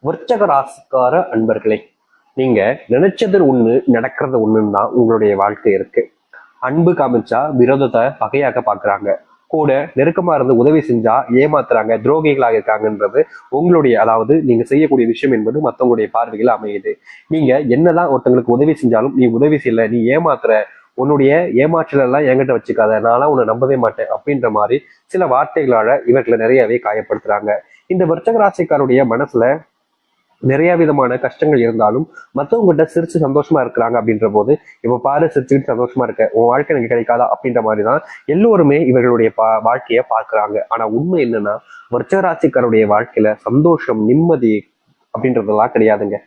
விருச்சக ராசிக்கார அன்பர்களே, நீங்க நினைச்சது ஒண்ணு நடக்கிறது ஒண்ணுன்னு தான் உங்களுடைய வாழ்க்கை இருக்கு. அன்பு காமிச்சா விரோதத்தை பகையாக்க பாக்குறாங்க, கூட நெருக்கமா இருந்து உதவி செஞ்சா ஏமாத்துறாங்க, துரோகிகளாக இருக்காங்கன்றது உங்களுடைய, அதாவது நீங்க செய்யக்கூடிய விஷயம் என்பது மத்தவங்களுடைய பார்வைகள் அமையுது. நீங்க என்னதான் ஒருத்தங்களுக்கு உதவி செஞ்சாலும் நீ உதவி செய்யல, நீ ஏமாத்துற, உன்னுடைய ஏமாற்றல் எல்லாம் என்கிட்ட வச்சுக்காத, நான்லாம் உன்னை நம்பவே மாட்டேன் அப்படின்ற மாதிரி சில வார்த்தைகளால இவர்களை நிறையவே காயப்படுத்துறாங்க. இந்த விருச்சக ராசிக்காருடைய மனசுல நிறைய விதமான கஷ்டங்கள் இருந்தாலும் மற்றவங்ககிட்ட சிரிச்சு சந்தோஷமா இருக்கிறாங்க அப்படின்ற போது, இப்ப பாரு சிரிச்சுக்கிட்டு சந்தோஷமா இருக்க, உன் வாழ்க்கை எனக்கு கிடைக்காதா அப்படின்ற மாதிரிதான் எல்லோருமே இவர்களுடைய வாழ்க்கைய பார்க்கிறாங்க. ஆனா உண்மை என்னன்னா, விருச்சிக வாழ்க்கையில சந்தோஷம், நிம்மதி அப்படின்றதெல்லாம் கிடையாதுங்க.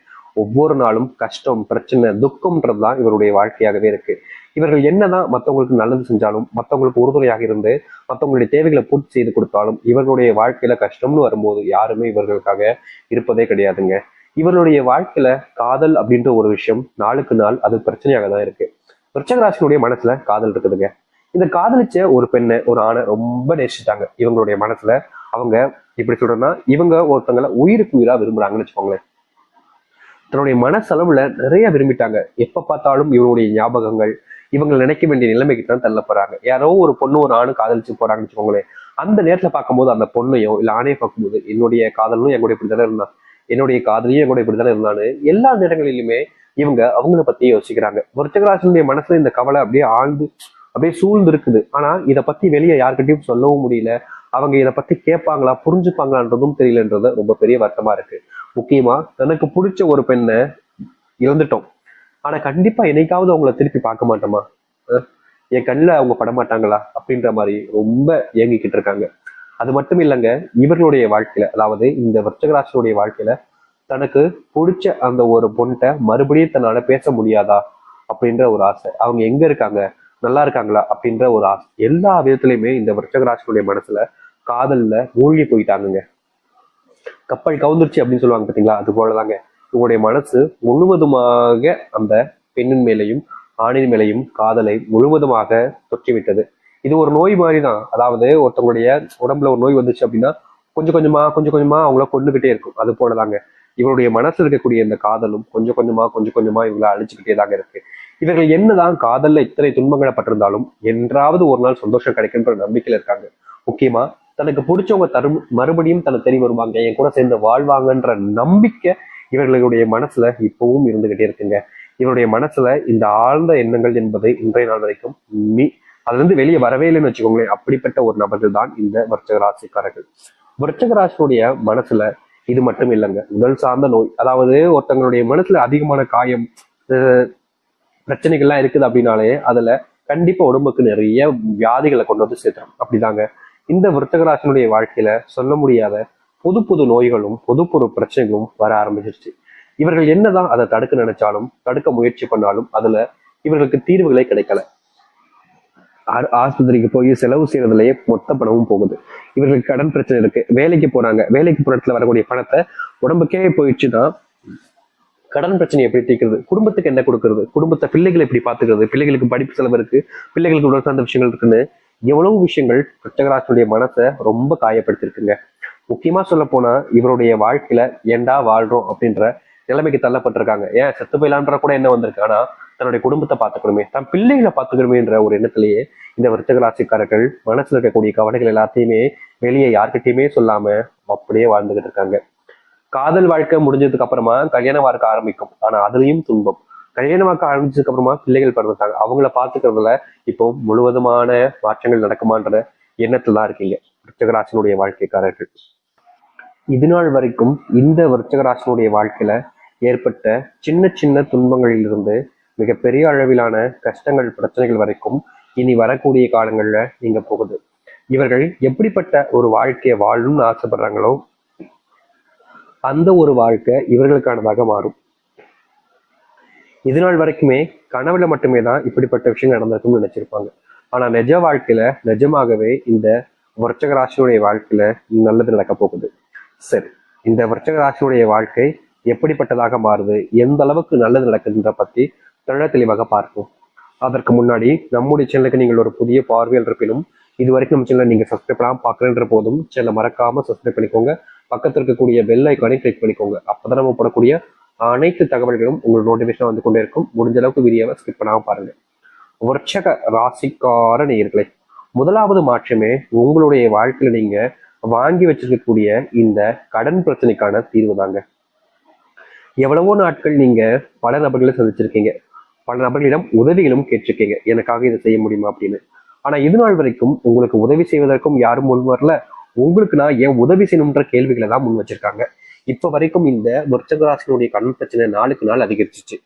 ஒவ்வொரு நாளும் கஷ்டம், பிரச்சனை, துக்கம்ன்றதுதான் இவருடைய வாழ்க்கையாகவே இருக்கு. இவர்கள் என்னதான் மற்றவங்களுக்கு நல்லது செஞ்சாலும், மற்றவங்களுக்கு உறுதுணையாக இருந்து மற்றவங்களுடைய தேவைகளை பூர்த்தி செய்து கொடுத்தாலும், இவர்களுடைய வாழ்க்கையில கஷ்டம்னு வரும்போது யாருமே இவர்களுக்காக இருப்பதே கிடையாதுங்க. இவர்களுடைய வாழ்க்கையில காதல் அப்படின்ற ஒரு விஷயம் நாளுக்கு நாள் அது பிரச்சனையாக தான் இருக்கு. விருச்சிக மனசுல காதல் இருக்குதுங்க. இந்த காதலிச்ச ஒரு பெண்ணை, ஒரு ஆணை ரொம்ப நேசிட்டாங்க. இவங்களுடைய மனசுல அவங்க இப்படி சொல்றேன்னா, இவங்க ஒருத்தங்களை உயிருக்கு உயிரா விரும்புறாங்கன்னு வச்சுக்கோங்களேன். தன்னுடைய மனசளவுல நிறைய விரும்பிட்டாங்க. எப்ப பார்த்தாலும் இவருடைய ஞாபகங்கள், இவங்க நினைக்க வேண்டிய நிலைமைக்கு தான் தள்ளப்படுறாங்க. யாரோ ஒரு பொண்ணு ஒரு ஆணு காதலிச்சு போறாங்கன்னு வச்சுக்கோங்களேன். அந்த நேரத்துல பார்க்கும்போது அந்த பொண்ணையோ இல்ல ஆணையை பார்க்கும்போது, என்னுடைய காதலும் என் கூட இப்படித்தானே இருந்தான், என்னுடைய காதலியும் என் கூட இப்படித்தானே இருந்தான்னு எல்லா நேரங்களிலுமே இவங்க அவங்கள பத்தி யோசிக்கிறாங்க. விருச்சிக மனசுல இந்த கவலை அப்படியே ஆழ்ந்து அப்படியே சூழ்ந்து இருக்குது. ஆனா இதை பத்தி வெளியே யாருக்கிட்டையும் சொல்லவும் முடியல. அவங்க இதை பத்தி கேட்பாங்களா, புரிஞ்சுப்பாங்களான்றதும் தெரியலன்றது ரொம்ப பெரிய வருத்தமா இருக்கு. முக்கியமா தனக்கு பிடிச்ச ஒரு பெண்ணை இழந்துட்டோம், ஆனா கண்டிப்பா என்னைக்காவது அவங்கள திருப்பி பார்க்க மாட்டோமா, என் கண்ணில் அவங்க படமாட்டாங்களா அப்படின்ற மாதிரி ரொம்ப ஏங்கிக்கிட்டு இருக்காங்க. அது மட்டும் இல்லைங்க, இவர்களுடைய வாழ்க்கையில, அதாவது இந்த விருச்சிக வாழ்க்கையில தனக்கு பிடிச்ச அந்த ஒரு பொண்ணை மறுபடியும் தன்னால பேச முடியாதா அப்படின்ற ஒரு ஆசை, அவங்க எங்க இருக்காங்க, நல்லா இருக்காங்களா அப்படின்ற ஒரு ஆசை, எல்லா விதத்திலையுமே இந்த விருச்சிக மனசுல காதல்ல மூழ்கி போயிட்டாங்க. கப்பல் கவுந்துருச்சு அப்படின்னு சொல்லுவாங்க பார்த்தீங்களா, அது போலதாங்க உங்களுடைய மனசு முழுவதுமாக அந்த பெண்ணின் மேலையும் ஆணின் மேலையும் காதலை முழுவதுமாக தொற்றிவிட்டது. இது ஒரு நோய் மாதிரி தான். அதாவது ஒருத்தவங்களுடைய உடம்புல ஒரு நோய் வந்துச்சு அப்படின்னா கொஞ்சம் கொஞ்சமா அவங்கள கொண்டுகிட்டே இருக்கும். அது போலதாங்க இவருடைய மனசுல இருக்கக்கூடிய இந்த காதலும் கொஞ்சம் கொஞ்சமா இவங்களை அழிச்சுக்கிட்டே தாங்க இருக்கு. இவர்கள் என்னதான் காதல்ல இத்தனை துன்பங்களை பட்டிருந்தாலும் என்றாவது ஒரு நாள் சந்தோஷம் கிடைக்குன்ற நம்பிக்கையில இருக்காங்க. முக்கியமா தனக்கு பிடிச்சவங்க மறுபடியும் தன்னை தெரிய வருவாங்க, என் கூட சேர்ந்து வாழ்வாங்கன்ற நம்பிக்கை இவர்களுடைய மனசுல இப்பவும் இருந்துகிட்டே இருக்குங்க. இவருடைய மனசுல இந்த ஆழ்ந்த எண்ணங்கள் என்பதை இன்றைய நாள் வரைக்கும் அதுல இருந்து வெளியே வரவே இல்லைன்னு வச்சுக்கோங்களேன். அப்படிப்பட்ட ஒரு நபர்கள் தான் இந்த விருச்சிக ராசிக்காரர்கள். விருச்சிக ராசியுடைய மனசுல இது மட்டும் இல்லைங்க, உடல் சார்ந்த நோய், அதாவது ஒருத்தங்களுடைய மனசுல அதிகமான காயம், பிரச்சனைகள்லாம் இருக்குது அப்படின்னாலே அதுல கண்டிப்பா உடம்புக்கு நிறைய வியாதிகளை கொண்டு வந்து சேர்த்துரும். அப்படிதாங்க இந்த விருச்சிக வாழ்க்கையில சொல்ல முடியாத புது புது நோய்களும் புது புது பிரச்சனைகளும் வர ஆரம்பிச்சிருச்சு. இவர்கள் என்னதான் அதை தடுக்க நினைச்சாலும், தடுக்க முயற்சி பண்ணாலும் அதுல இவர்களுக்கு தீர்வுகளே கிடைக்கல. ஆஸ்பத்திரிக்கு போய் செலவு செய்யறதுலயே மொத்த பணமும் போகுது. இவர்களுக்கு கடன் பிரச்சனை இருக்கு, வேலைக்கு போறாங்க, வேலைக்கு போற இடத்துல வரக்கூடிய பணத்தை உடம்புக்கே போயிடுச்சுன்னா கடன் பிரச்சனை எப்படி தீர்க்கிறது, குடும்பத்துக்கு என்ன கொடுக்கறது, குடும்பத்தை பிள்ளைகளை எப்படி பாத்துக்கிறது, பிள்ளைகளுக்கு படிப்பு செலவு இருக்கு, பிள்ளைகளுக்கு உடல் சார்ந்த விஷயங்கள் இருக்குன்னு எவ்வளவு விஷயங்கள் விருச்சிக மனசை ரொம்ப காயப்படுத்திருக்குங்க. முக்கியமா சொல்ல போனா இவருடைய வாழ்க்கையில ஏண்டா வாழ்றோம் அப்படின்ற நிலைமைக்கு தள்ளப்பட்டிருக்காங்க. ஏன் செத்து போயிலான்ற கூட என்ன வந்திருக்கு, ஆனா தன்னுடைய குடும்பத்தை பார்த்துக்கணுமே, தன் பிள்ளைகளை பார்த்துக்கணுமேன்ற ஒரு எண்ணத்திலேயே இந்த விருச்சிக மனசுல இருக்கக்கூடிய கவலைகள் எல்லாத்தையுமே வெளியே யார்கிட்டயுமே சொல்லாம அப்படியே வாழ்ந்துகிட்டு இருக்காங்க. காதல் வாழ்க்கை முடிஞ்சதுக்கு அப்புறமா கல்யாண வாழ்க்கை ஆரம்பிக்கும், ஆனா அதுலயும் துன்பம். கல்யாண வாழ்க்கை ஆரம்பிச்சதுக்கு அப்புறமா பிள்ளைகள் பிறந்துட்டாங்க, அவங்கள பாத்துக்கிறதுல இப்போ முழுவதுமான மாற்றங்கள் நடக்குமான்ற எண்ணத்துல தான் இருக்கீங்க விருச்சிக வாழ்க்கைக்காரர்கள். இது நாள் வரைக்கும் இந்த விருச்சிக வாழ்க்கையில ஏற்பட்ட சின்ன சின்ன துன்பங்களிலிருந்து மிகப்பெரிய அளவிலான கஷ்டங்கள், பிரச்சனைகள் வரைக்கும் இனி வரக்கூடிய காலங்கள்ல நீங்க போகுது. இவர்கள் எப்படிப்பட்ட ஒரு வாழ்க்கையை வாழணும்னு ஆசைப்படுறாங்களோ அந்த ஒரு வாழ்க்கை இவர்களுக்கானதாக மாறும். இது நாள் வரைக்குமே கனவுல மட்டுமே தான் இப்படிப்பட்ட விஷயம் நடந்திருக்கும்னு நினைச்சிருப்பாங்க. ஆனா நிஜ வாழ்க்கையில நிஜமாகவே இந்த விருச்சிக வாழ்க்கையில நல்லது நடக்க போகுது. சரி, இந்த விருச்சிக வாழ்க்கை எப்படிப்பட்டதாக மாறுது, எந்த அளவுக்கு நல்லது நடக்குதுன்ற பத்தி தெளிவாக பார்ப்போம். அதற்கு முன்னாடி நம்முடைய சேனலுக்கு நீங்கள் ஒரு புதிய பார்வையில் இருப்பினும் இது வரைக்கும் நம்ம சேனலை நீங்க சப்ஸ்கிரைப் பண்ணாம பார்க்கறன்ற போதும் சேனலை மறக்காம சப்ஸ்கிரைப் பண்ணிக்கோங்க. பக்கத்துல இருக்கக்கூடிய பெல் ஐக்கானை கிளிக் பண்ணிக்கோங்க. அப்பதான் நம்ம போடக்கூடிய அனைத்து தகவல்களும் உங்களுக்கு நோட்டிபிகேஷன் வந்து கொண்டே இருக்கும். முடிஞ்ச அளவுக்கு வீடியோவை ஸ்கிப் பண்ணாம பாருங்க. விருச்சக ராசிக்கார நேயர்களே, முதலாவது மாற்றமே உங்களுடைய வாழ்க்கையில நீங்க வாங்கி வச்சிருக்கக்கூடிய இந்த கடன் பிரச்சனைக்கான தீர்வு தாங்க. எவ்வளவோ நாட்கள் நீங்க பல நபர்களை சந்திச்சிருக்கீங்க, பல நபர்களிடம் உதவிகளும் கேட்டிருக்கீங்க, எனக்காக இதை செய்ய முடியுமா அப்படின்னு. ஆனா இது நாள் வரைக்கும் உங்களுக்கு உதவி செய்வதற்கும் யாரும் முன் வரல. உங்களுக்கு நான் ஏன் உதவி செய்யணும்ன்ற கேள்விகளை தான் முன் வச்சிருக்காங்க. இப்ப வரைக்கும் இந்த விருச்சகராசினுடைய கடன் பிரச்சனை நாளுக்கு நாள் அதிகரிச்சிச்சு.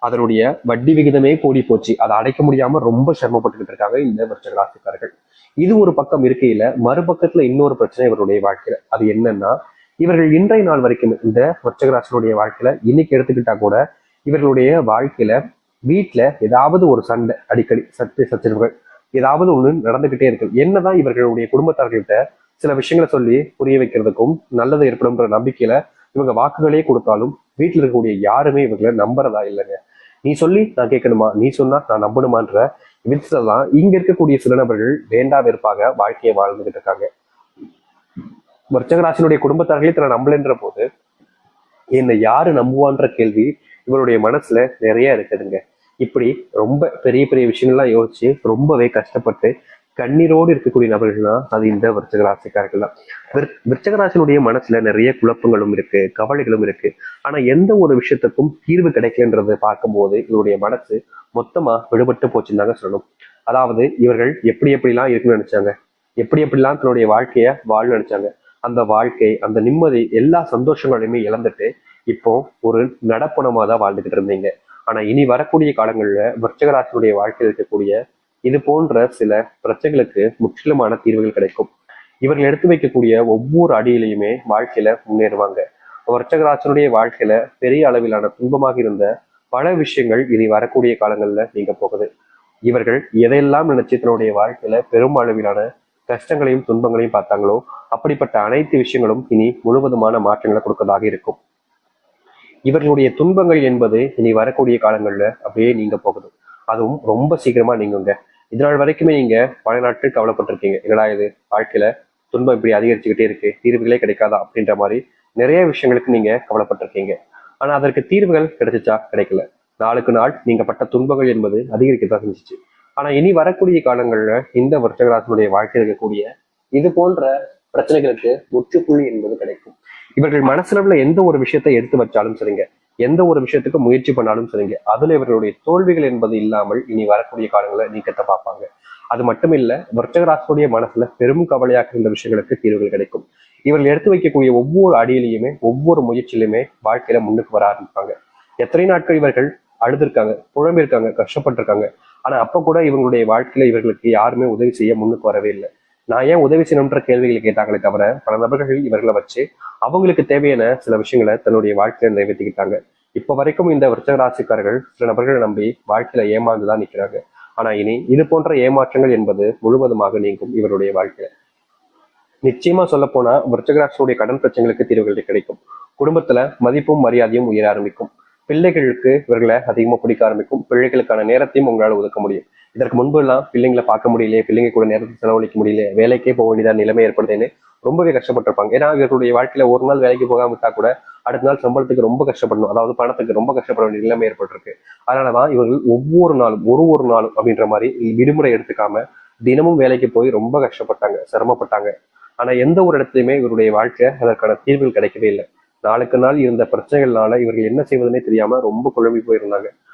அதனுடைய வட்டி விகிதமே கூடி போச்சு. அதை அடைக்க முடியாம ரொம்ப சிரமப்பட்டுக்கிட்டு இருக்காங்க இந்த விருச்சகராசிக்காரர்கள். இது ஒரு பக்கம் இருக்கையில மறுபக்கத்துல இன்னொரு பிரச்சனை இவருடைய வாழ்க்கையில. அது என்னன்னா, இவர்கள் இன்றைய நாள் வரைக்கும் இந்த விருச்சகராசினுடைய வாழ்க்கையில இன்னைக்கு எடுத்துக்கிட்டா கூட இவர்களுடைய வாழ்க்கையில வீட்டுல ஏதாவது ஒரு சண்டை, அடிக்கடி சச்சரவுகள் ஏதாவது ஒண்ணு நடந்துகிட்டே இருக்கு. என்னதான் இவர்களுடைய குடும்பத்தார்கிட்ட சில விஷயங்களை சொல்லி புரிய வைக்கிறதுக்கும் நல்லது ஏற்படும்ன்ற நம்பிக்கையில இவங்க வாக்குகளே கொடுத்தாலும் வீட்டுல இருக்கக்கூடிய யாருமே இவங்களை நம்புறதா இல்லைங்க. நீ சொல்லி நான் கேட்கணுமா, நீ சொன்னா நான் நம்பணுமான்ற விதத்துலதான் இங்க இருக்கக்கூடிய சில நபர்கள் வேண்டா வெறுப்பாக வாழ்க்கையை வாழ்ந்துகிட்டு இருக்காங்க. விருச்சகராசினுடைய குடும்பத்தார்களே தன்னை நம்பலன்ற போது என்னை யாரு நம்புவான்ற கேள்வி இவருடைய மனசுல நிறைய இருக்குதுங்க. இப்படி ரொம்ப பெரிய பெரிய விஷயங்கள்லாம் யோசிச்சு ரொம்பவே கஷ்டப்பட்டு கண்ணீரோடு இருக்கக்கூடிய நபர்கள்னா அது இந்த விருச்சக ராசிக்காரர்கள் தான். விருச்சக ராசினுடைய மனசுல நிறைய குழப்பங்களும் இருக்கு, கவலைகளும் இருக்கு. ஆனா எந்த ஒரு விஷயத்துக்கும் தீர்வு கிடைக்கலன்றதை பார்க்கும்போது இவருடைய மனசு மொத்தமா விடுபட்டு போச்சுன்னு தாங்க சொல்லணும். அதாவது இவர்கள் எப்படி எப்படிலாம் இருக்குன்னு நினைச்சாங்க, எப்படி எப்படிலாம் தன்னுடைய வாழ்க்கைய வாழ நினைச்சாங்க, அந்த வாழ்க்கை, அந்த நிம்மதி, எல்லா சந்தோஷங்களையுமே இழந்துட்டு இப்போ ஒரு நடப்பணமா தான் வாழ்ந்துகிட்டு இருந்தீங்க. ஆனா இனி வரக்கூடிய காலங்கள்ல விருச்சகராசினுடைய வாழ்க்கையில் இருக்கக்கூடிய இது போன்ற சில பிரச்சனைகளுக்கு முற்றிலுமான தீர்வுகள் கிடைக்கும். இவர்கள் எடுத்து வைக்கக்கூடிய ஒவ்வொரு அடியிலையுமே வாழ்க்கையில முன்னேறுவாங்க. விருச்சகராசினுடைய வாழ்க்கையில பெரிய அளவிலான துன்பமாக இருந்த பல விஷயங்கள் இனி வரக்கூடிய காலங்கள்ல நீங்க போகுது. இவர்கள் எதையெல்லாம் நினைச்சு தன்னுடைய வாழ்க்கையில பெரும் அளவிலான கஷ்டங்களையும் துன்பங்களையும் பார்த்தாங்களோ அப்படிப்பட்ட அனைத்து விஷயங்களும் இனி முழுவதுமான மாற்றங்களை கொடுக்கறதாக இருக்கும். இவர்களுடைய துன்பங்கள் என்பது இனி வரக்கூடிய காலங்கள்ல அப்படியே நீங்க போகுது. அதுவும் ரொம்ப சீக்கிரமா நீங்குங்க. இதனால் வரைக்குமே நீங்க பல நாட்கள் கவலைப்பட்டிருக்கீங்க, என்னடா இது வாழ்க்கையில துன்பம் இப்படி அதிகரிச்சுக்கிட்டே இருக்கு, தீர்வுகளே கிடைக்காதா அப்படின்ற மாதிரி நிறைய விஷயங்களுக்கு நீங்க கவலைப்பட்டிருக்கீங்க. ஆனா அதற்கு தீர்வுகள் கிடைச்சிச்சா? கிடைக்கல. நாளுக்கு நாள் நீங்க பட்ட துன்பங்கள் என்பது அதிகரிக்கத்தான் செஞ்சிச்சு. ஆனா இனி வரக்கூடிய காலங்கள்ல இந்த விருச்சகராசினுடைய வாழ்க்கையில் இருக்கக்கூடிய இது போன்ற பிரச்சனைகளுக்கு முற்றுப்புள்ளி என்பது கிடைக்கும். இவர்கள் மனசுல எந்த ஒரு விஷயத்தை எடுத்து வச்சாலும் சரிங்க, எந்த ஒரு விஷயத்துக்கு முயற்சி பண்ணாலும் சரிங்க, அதுல இவர்களுடைய தோல்விகள் என்பது இல்லாமல் இனி வரக்கூடிய காலங்களில் நீக்கத்தை பார்ப்பாங்க. அது மட்டும் இல்ல, விருச்சகராசியுடைய மனசுல பெரும் கவலையாக இருந்த விஷயங்களுக்கு தீர்வுகள் கிடைக்கும். இவர்கள் எடுத்து வைக்கக்கூடிய ஒவ்வொரு அடியிலையுமே ஒவ்வொரு முயற்சியிலுமே வாழ்க்கையில முன்னுக்கு வர ஆரம்பிப்பாங்க. எத்தனை நாட்கள் இவர்கள் அழுதுருக்காங்க, புழம்பிருக்காங்க, கஷ்டப்பட்டிருக்காங்க. ஆனா அப்ப கூட இவங்களுடைய வாழ்க்கையில இவர்களுக்கு யாருமே உதவி செய்ய முன்னுக்கு வரவே இல்லை. நான் ஏன் உதவி செய்யணும்ன்ற கேள்விகளை கேட்டாங்களே தவிர பல நபர்கள் இவர்களை வச்சு அவங்களுக்கு தேவையான சில விஷயங்களை தன்னுடைய வாழ்க்கையில நிறைவேற்றிக்கிட்டாங்க. இப்ப வரைக்கும் இந்த விருச்சக ராசிக்காரர்கள் சில நபர்களை நம்பி வாழ்க்கையில ஏமாந்துதான் நிற்கிறாங்க. ஆனா இனி இது போன்ற ஏமாற்றங்கள் என்பது முழுவதுமாக நீங்கும் இவருடைய வாழ்க்கையில. நிச்சயமா சொல்ல போனா விருச்சக ராசியுடைய கடன் பிரச்சனைகளுக்கு தீர்வுகள் கிடைக்கும். குடும்பத்துல மதிப்பும் மரியாதையும் உயர ஆரம்பிக்கும். பிள்ளைகளுக்கு இவர்களை அதிகமா பிடிக்க ஆரம்பிக்கும். பிள்ளைகளுக்கான நேரத்தையும் உங்களால் ஒதுக்க முடியும். இதற்கு முன்பு எல்லாம் பிள்ளைங்களை பார்க்க முடியலையே, பிள்ளைங்க கூட நேரத்தை செலவழிக்க முடியல, வேலைக்கே போக வேண்டியதான் நிலைமை ஏற்படுதுன்னு ரொம்பவே கஷ்டப்பட்டிருப்பாங்க. ஏன்னா இவர்களுடைய வாழ்க்கையில ஒரு நாள் வேலைக்கு போகாம விட்டா கூட அடுத்த நாள் சம்பளத்துக்கு ரொம்ப கஷ்டப்படணும், அதாவது பணத்துக்கு ரொம்ப கஷ்டப்பட வேண்டிய நிலைமை ஏற்பட்டிருக்கு. அதனாலதான் இவர்கள் ஒவ்வொரு நாளும் ஒரு நாளும் அப்படின்ற மாதிரி விடுமுறை எடுத்துக்காம தினமும் வேலைக்கு போய் ரொம்ப கஷ்டப்பட்டாங்க, சிரமப்பட்டாங்க. ஆனா எந்த ஒரு இடத்துலையுமே இவருடைய வாழ்க்கை அதற்கான தீர்வுகள் கிடைக்கவே இல்லை. நாளுக்கு நாள் இருந்த பிரச்சனைகள்னால இவர்கள் என்ன செய்வதுன்னே தெரியாம ரொம்ப குழம்பி போயிருந்தாங்க.